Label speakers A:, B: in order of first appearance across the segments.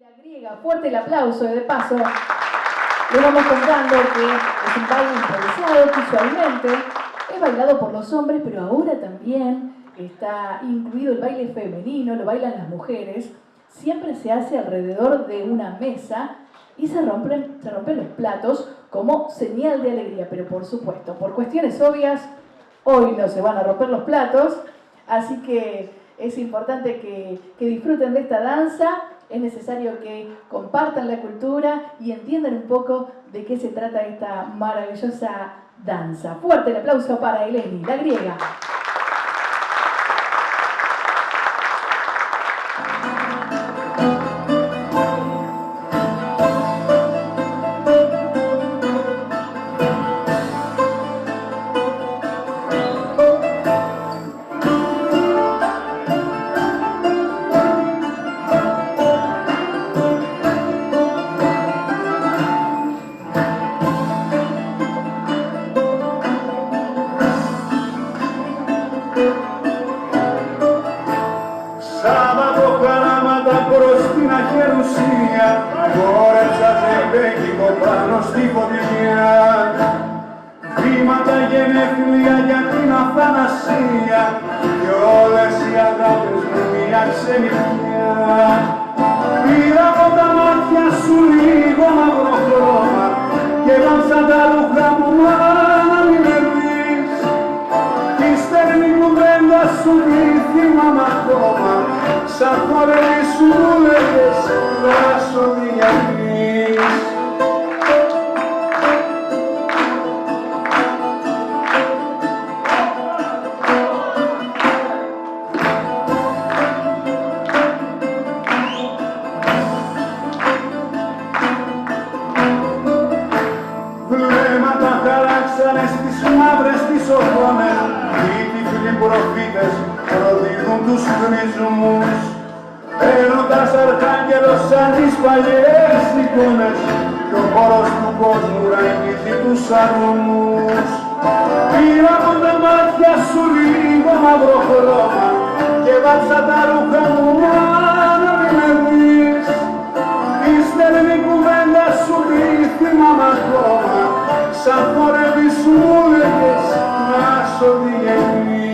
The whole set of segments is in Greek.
A: La griega, fuerte el aplauso, de paso le vamos contando que es un baile improvisado que usualmente es bailado por los hombres, pero ahora también está incluido el baile femenino, lo bailan las mujeres. Siempre se hace alrededor de una mesa y se rompen los platos como señal de alegría, pero por supuesto, por cuestiones obvias, hoy no se van a romper los platos, así que es importante que disfruten de esta danza. Es necesario que compartan la cultura y entiendan un poco de qué se trata esta maravillosa danza. Fuerte el aplauso para Eleni, la griega.
B: Σάββατο χαράματα προς την αχερουσία, χόρεψα ζεμπέκικο πάνω στη φωτιά. Βήματα γενέθλια για την αθανασία κι όλες οι αγάπες μου μια ξενυχτιά. Πήρα από τα μάτια σου λίγο μαύρο χρώμα και βάψα τα ρούχα μου να μην με δεις. Τη στέρνη κουβέντα σου δίθυμα ακόμα, σαν χορεύει σου λέγες να σ' οδηγηθείς. Βλέμματα χαράξανε στις μαύρες τις οθόνες, οι τυφλοί προφήτες προδίδουν τους χρησμούς. Έρωτας αρχάγγελος σαν τις παλιές εικόνες κι ο χώρος του κόσμου ραγίζει τους αρμούς. Πήρα από τα μάτια σου λίγο μαύρο χρώμα και βάψα τα ρούχα μου να μην με δεις. Η στερνή κουβέντα σου δίθυμα μ' ακόμα, σαν χορεύει σου λέγες να σ' οδηγηθείς.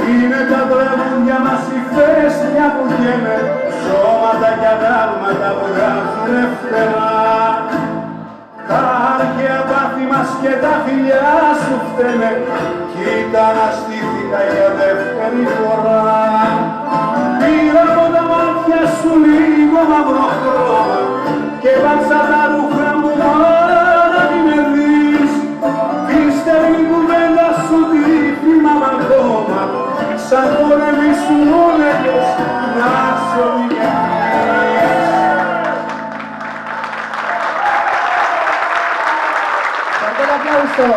B: Είναι τα τραγούδια μας η φέστια που γένε, σώματα και αγάλματα που γράφουνε φτερά. Τα αρχαία πάθη μας και τα φιλιά σου φταίνε, κοίτα να στήθηκα για δεύτερη φορά. Πήρα από τα μάτια σου λίγο μαύρο χρώμα και βάψα τα ρούχα μου να μην με δεις. Τη στερνή κουβέντα σου δίθυμα μ' ακόμα, σαν χορεύει σου λέγες να σ' οδηγηθείς.
A: Fuerte el aplauso.